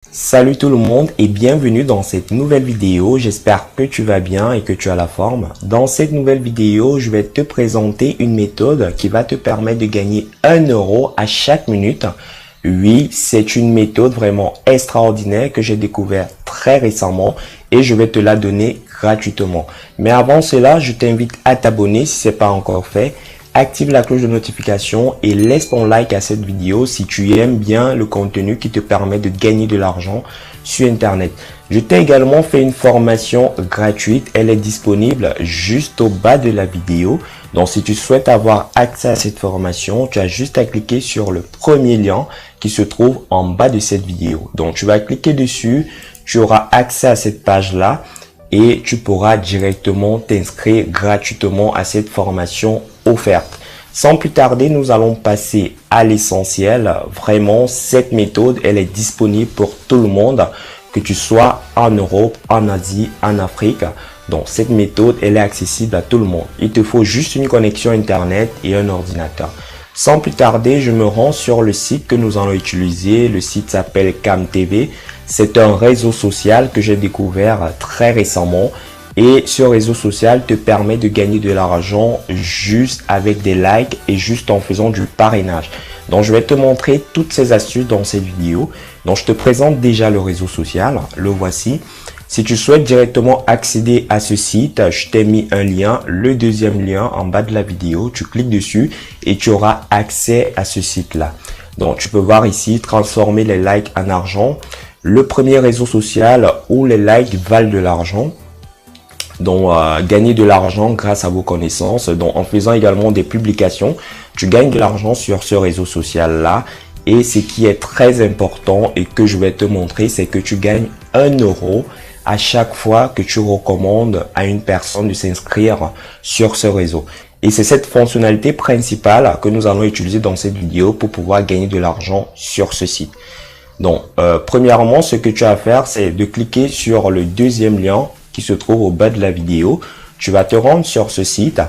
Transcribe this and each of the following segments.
Salut tout le monde et bienvenue dans cette nouvelle vidéo. J'espère que tu vas bien et que tu as la forme. Dans cette nouvelle vidéo, je vais te présenter une méthode qui va te permettre de gagner 1 euro à chaque minute. Oui, c'est une méthode vraiment extraordinaire que j'ai découvert très récemment et je vais te la donner gratuitement. Mais avant cela, je t'invite à t'abonner si ce n'est pas encore fait. Active la cloche de notification et laisse ton like à cette vidéo si tu aimes bien le contenu qui te permet de gagner de l'argent sur Internet. Je t'ai également fait une formation gratuite. Elle est disponible juste au bas de la vidéo. Donc, si tu souhaites avoir accès à cette formation, tu as juste à cliquer sur le premier lien qui se trouve en bas de cette vidéo. Donc, tu vas cliquer dessus. Tu auras accès à cette page-là et tu pourras directement t'inscrire gratuitement à cette formation offerte. Sans plus tarder, nous allons passer à l'essentiel. Vraiment, cette méthode, elle est disponible pour tout le monde, que tu sois en Europe, en Asie, en Afrique. Donc, cette méthode, elle est accessible à tout le monde. Il te faut juste une connexion Internet et un ordinateur. Sans plus tarder, je me rends sur le site que nous allons utiliser. Le site s'appelle CamTV. C'est un réseau social que j'ai découvert très récemment. Et ce réseau social te permet de gagner de l'argent juste avec des likes et juste en faisant du parrainage. Donc, je vais te montrer toutes ces astuces dans cette vidéo. Donc, je te présente déjà le réseau social. Le voici. Si tu souhaites directement accéder à ce site, je t'ai mis un lien, le deuxième lien en bas de la vidéo. Tu cliques dessus et tu auras accès à ce site-là. Donc, tu peux voir ici, transformer les likes en argent. Le premier réseau social où les likes valent de l'argent. Donc, gagner de l'argent grâce à vos connaissances. Donc, en faisant également des publications, tu gagnes de l'argent sur ce réseau social-là. Et ce qui est très important et que je vais te montrer, c'est que tu gagnes 1 euro à chaque fois que tu recommandes à une personne de s'inscrire sur ce réseau. Et c'est cette fonctionnalité principale que nous allons utiliser dans cette vidéo pour pouvoir gagner de l'argent sur ce site. Donc, premièrement, ce que tu as à faire, c'est de cliquer sur le deuxième lien qui se trouve au bas de la vidéo. Tu vas te rendre sur ce site.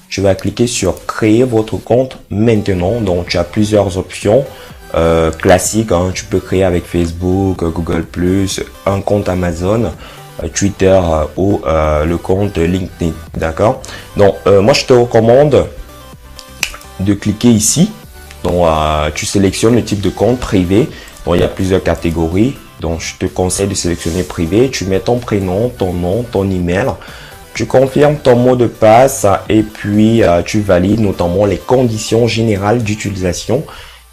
Tu vas cliquer sur créer votre compte maintenant. Donc, tu as plusieurs options classiques. Tu peux créer avec Facebook, Google+, un compte Amazon, Twitter ou le compte LinkedIn. D'accord? Donc, moi, je te recommande de cliquer ici. Donc, tu sélectionnes le type de compte privé. Donc, il y a plusieurs catégories. Donc, je te conseille de sélectionner privé. Tu mets ton prénom, ton nom, ton email. Tu confirmes ton mot de passe et puis tu valides notamment les conditions générales d'utilisation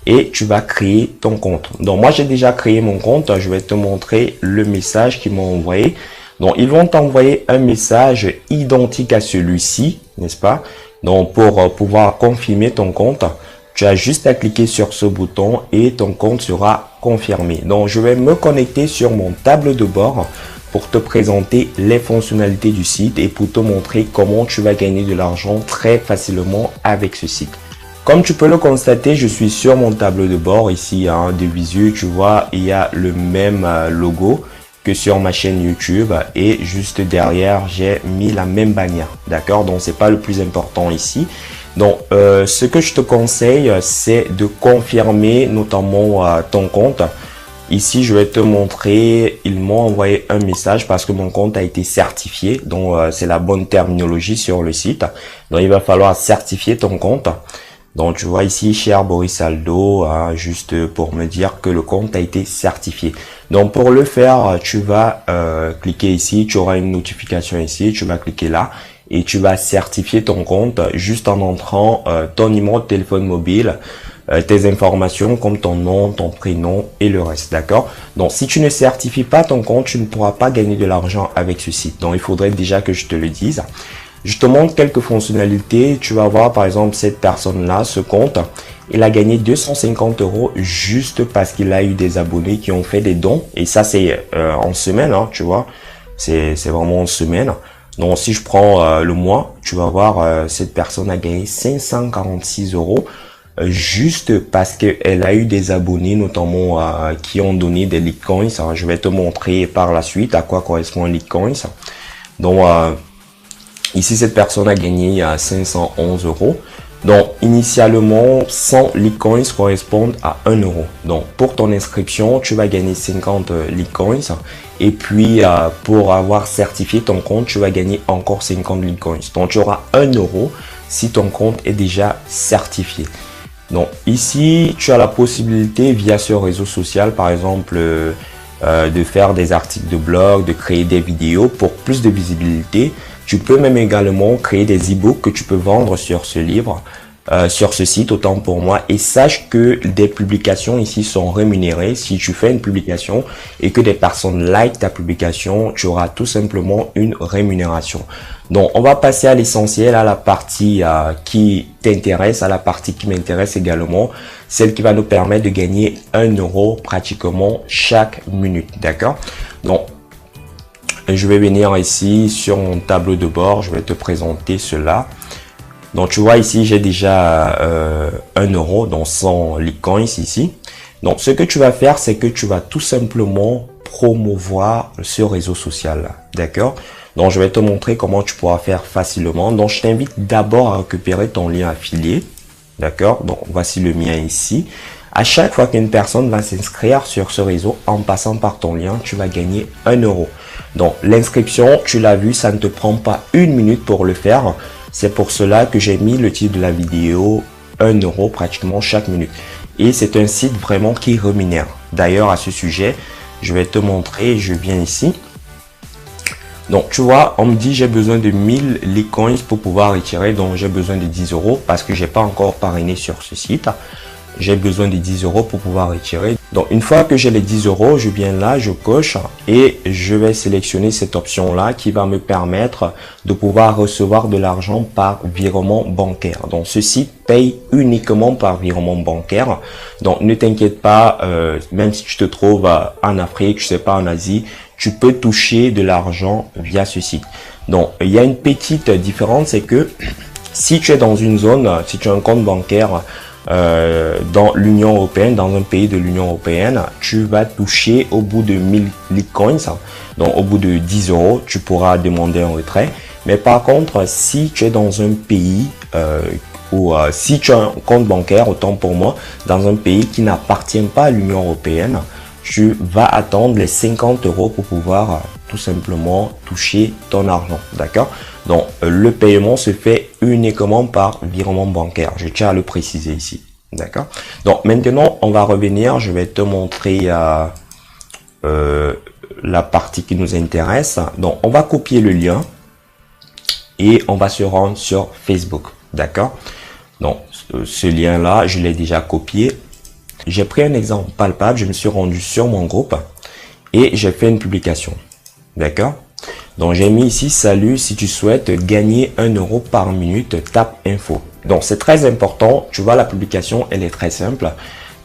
et tu vas créer ton compte. Donc, moi, j'ai déjà créé mon compte. Je vais te montrer le message qu'ils m'ont envoyé. Donc, ils vont t'envoyer un message identique à celui-ci, n'est-ce pas? Donc, pour pouvoir confirmer ton compte, tu as juste à cliquer sur ce bouton et ton compte sera confirmé. Donc, je vais me connecter sur mon tableau de bord pour te présenter les fonctionnalités du site et pour te montrer comment tu vas gagner de l'argent très facilement avec ce site. Comme tu peux le constater, je suis sur mon tableau de bord ici de visu. Tu vois, il y a le même logo que sur ma chaîne YouTube et juste derrière, j'ai mis la même bannière. D'accord? Donc, c'est pas le plus important ici. Donc, ce que je te conseille, c'est de confirmer notamment ton compte. Ici, je vais te montrer, ils m'ont envoyé un message parce que mon compte a été certifié. Donc, c'est la bonne terminologie sur le site. Donc, il va falloir certifier ton compte. Donc, tu vois ici, cher Boris Aldo, juste pour me dire que le compte a été certifié. Donc, pour le faire, tu vas cliquer ici. Tu auras une notification ici. Tu vas cliquer là. Et tu vas certifier ton compte juste en entrant ton numéro de téléphone mobile, tes informations comme ton nom, ton prénom et le reste, d'accord? Donc, si tu ne certifies pas ton compte, tu ne pourras pas gagner de l'argent avec ce site. Donc, il faudrait déjà que je te le dise. Je te montre quelques fonctionnalités. Tu vas voir, par exemple, cette personne-là, ce compte, il a gagné 250 euros juste parce qu'il a eu des abonnés qui ont fait des dons. Et ça, c'est en semaine, tu vois. C'est vraiment en semaine. Donc, si je prends le mois, tu vas voir, cette personne a gagné 546 euros juste parce qu'elle a eu des abonnés, notamment qui ont donné des Litecoins. Je vais te montrer par la suite à quoi correspond un Litecoins. Donc, ici, cette personne a gagné 511 euros. Donc, initialement, 100 Litecoins correspondent à 1 euro. Donc, pour ton inscription, tu vas gagner 50 Litecoins. Et puis, pour avoir certifié ton compte, tu vas gagner encore 50 Litecoins. Donc, tu auras 1 euro si ton compte est déjà certifié. Donc, ici, tu as la possibilité via ce réseau social, par exemple, de faire des articles de blog, de créer des vidéos pour plus de visibilité. Tu peux même également créer des e-books que tu peux vendre sur ce livre, sur ce site, autant pour moi. Et sache que des publications ici sont rémunérées. Si tu fais une publication et que des personnes like ta publication, tu auras tout simplement une rémunération. Donc, on va passer à l'essentiel, à la partie qui t'intéresse, à la partie qui m'intéresse également, celle qui va nous permettre de gagner 1 euro pratiquement chaque minute. D'accord? Donc, je vais venir ici sur mon tableau de bord, je vais te présenter cela. Donc, tu vois ici, j'ai déjà 1 euro, donc 100 Litecoins ici. Donc, ce que tu vas faire, c'est que tu vas tout simplement promouvoir ce réseau social. D'accord? Donc, je vais te montrer comment tu pourras faire facilement. Donc, je t'invite d'abord à récupérer ton lien affilié. D'accord? Donc, voici le mien ici. À chaque fois qu'une personne va s'inscrire sur ce réseau en passant par ton lien, tu vas gagner 1 euro. Donc, l'inscription, tu l'as vu, ça ne te prend pas 1 minute pour le faire. C'est pour cela que j'ai mis le titre de la vidéo 1 euro pratiquement chaque minute. Et c'est un site vraiment qui rémunère. D'ailleurs, à ce sujet, je vais te montrer, je viens ici. Donc, tu vois, on me dit j'ai besoin de 1000 Litecoins pour pouvoir retirer. Donc, j'ai besoin de 10 euros parce que j'ai pas encore parrainé sur ce site. J'ai besoin de 10 euros pour pouvoir retirer. Donc, une fois que j'ai les 10 euros, je viens là, je coche et je vais sélectionner cette option-là qui va me permettre de pouvoir recevoir de l'argent par virement bancaire. Donc, ce site paye uniquement par virement bancaire. Donc, ne t'inquiète pas, même si tu te trouves en Afrique, je sais pas, en Asie, tu peux toucher de l'argent via ce site. Donc, il y a une petite différence, c'est que si tu es dans une zone, si tu as un compte bancaire dans l'Union européenne, dans un pays de l'Union européenne, tu vas toucher au bout de 1000 Litecoins, donc au bout de 10 euros, tu pourras demander un retrait. Mais par contre, si tu es dans un pays ou si tu as un compte bancaire, autant pour moi, dans un pays qui n'appartient pas à l'Union européenne, tu vas attendre les 50 euros pour pouvoir tout simplement toucher ton argent. D'accord? Donc, le paiement se fait uniquement par virement bancaire. Je tiens à le préciser ici. D'accord? Donc, maintenant, on va revenir. Je vais te montrer la partie qui nous intéresse. Donc, on va copier le lien et on va se rendre sur Facebook. D'accord? Donc, ce lien-là, je l'ai déjà copié. J'ai pris un exemple palpable, je me suis rendu sur mon groupe et j'ai fait une publication. D'accord? Donc, j'ai mis ici, salut, si tu souhaites gagner 1 euro par minute, tape info. Donc, c'est très important. Tu vois, la publication, elle est très simple.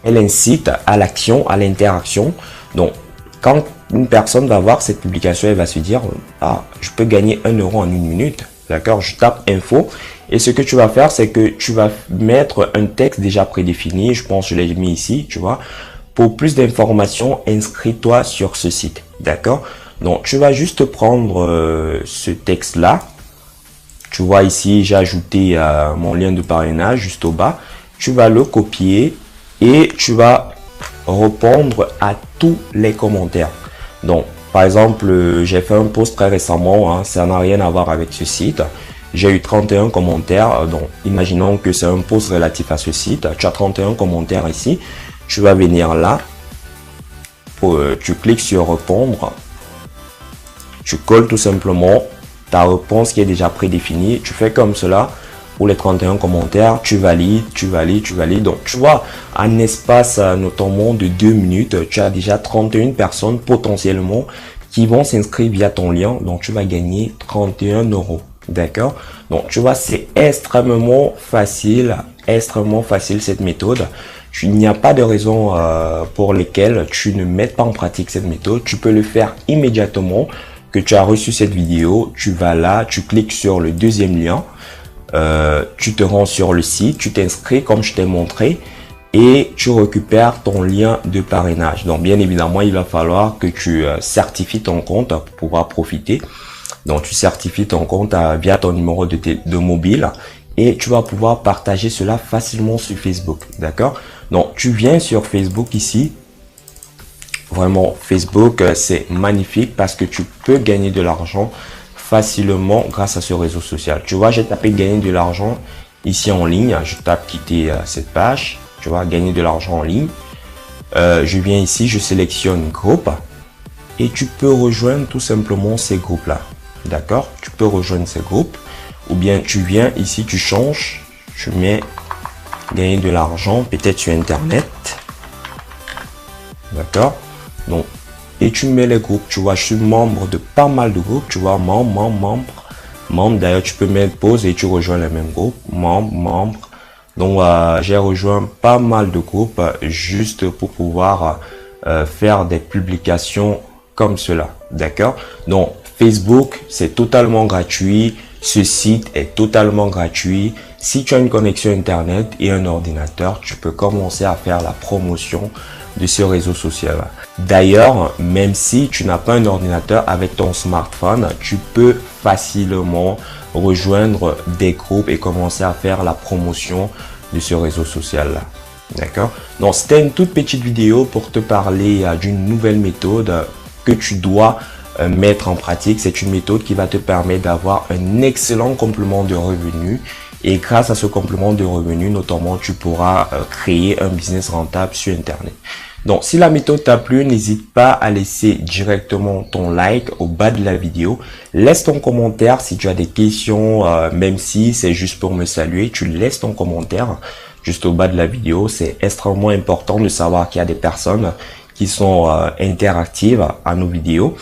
Elle incite à l'action, à l'interaction. Donc, quand une personne va voir cette publication, elle va se dire, ah, je peux gagner 1 euro en 1 minute. D'accord? Je tape info. Et ce que tu vas faire, c'est que tu vas mettre un texte déjà prédéfini. Je pense que je l'ai mis ici, tu vois. Pour plus d'informations, inscris-toi sur ce site. D'accord? Donc, tu vas juste prendre ce texte-là. Tu vois ici, j'ai ajouté mon lien de parrainage juste au bas. Tu vas le copier et tu vas répondre à tous les commentaires. Donc, par exemple, j'ai fait un post très récemment. Hein, ça n'a rien à voir avec ce site. J'ai eu 31 commentaires, donc imaginons que c'est un post relatif à ce site. Tu as 31 commentaires ici. Tu vas venir là, tu cliques sur répondre. Tu colles tout simplement ta réponse qui est déjà prédéfinie. Tu fais comme cela pour les 31 commentaires. Tu valides, tu valides, tu valides. Donc tu vois, en espace notamment de 2 minutes, tu as déjà 31 personnes potentiellement qui vont s'inscrire via ton lien. Donc tu vas gagner 31 euros. D'accord? Donc, tu vois, c'est extrêmement facile cette méthode. Il n'y a pas de raison pour lesquelles tu ne mets pas en pratique cette méthode. Tu peux le faire immédiatement que tu as reçu cette vidéo. Tu vas là, tu cliques sur le deuxième lien. Tu te rends sur le site, tu t'inscris comme je t'ai montré et tu récupères ton lien de parrainage. Donc, bien évidemment, il va falloir que tu certifies ton compte pour pouvoir profiter. Donc, tu certifies ton compte via ton numéro de mobile et tu vas pouvoir partager cela facilement sur Facebook. D'accord? Donc, tu viens sur Facebook ici. Vraiment, Facebook, c'est magnifique parce que tu peux gagner de l'argent facilement grâce à ce réseau social. Tu vois, j'ai tapé gagner de l'argent ici en ligne. Je tape quitter cette page. Tu vois, gagner de l'argent en ligne. Je viens ici, je sélectionne groupe et tu peux rejoindre tout simplement ces groupes-là. D'accord? Tu peux rejoindre ces groupes ou bien tu viens ici, tu changes, tu mets gagner de l'argent peut-être sur Internet. D'accord? Donc, et tu mets les groupes, tu vois, je suis membre de pas mal de groupes, tu vois, membre. D'ailleurs, tu peux mettre pause et tu rejoins les mêmes groupes, membre. Donc, j'ai rejoint pas mal de groupes juste pour pouvoir faire des publications comme cela. D'accord? Donc, Facebook, c'est totalement gratuit. Ce site est totalement gratuit. Si tu as une connexion Internet et un ordinateur, tu peux commencer à faire la promotion de ce réseau social. D'ailleurs, même si tu n'as pas un ordinateur, avec ton smartphone, tu peux facilement rejoindre des groupes et commencer à faire la promotion de ce réseau social là. D'accord? Donc, c'était une toute petite vidéo pour te parler d'une nouvelle méthode que tu dois mettre en pratique. C'est une méthode qui va te permettre d'avoir un excellent complément de revenus. Et grâce à ce complément de revenus, notamment, tu pourras créer un business rentable sur Internet. Donc, si la méthode t'a plu, n'hésite pas à laisser directement ton like au bas de la vidéo. Laisse ton commentaire si tu as des questions, même si c'est juste pour me saluer, tu laisses ton commentaire juste au bas de la vidéo. C'est extrêmement important de savoir qu'il y a des personnes qui sont interactives à nos vidéos.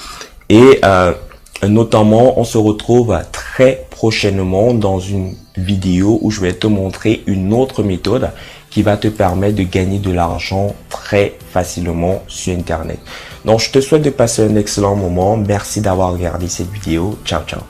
Et notamment, on se retrouve très prochainement dans une vidéo où je vais te montrer une autre méthode qui va te permettre de gagner de l'argent très facilement sur Internet. Donc, je te souhaite de passer un excellent moment. Merci d'avoir regardé cette vidéo. Ciao, ciao.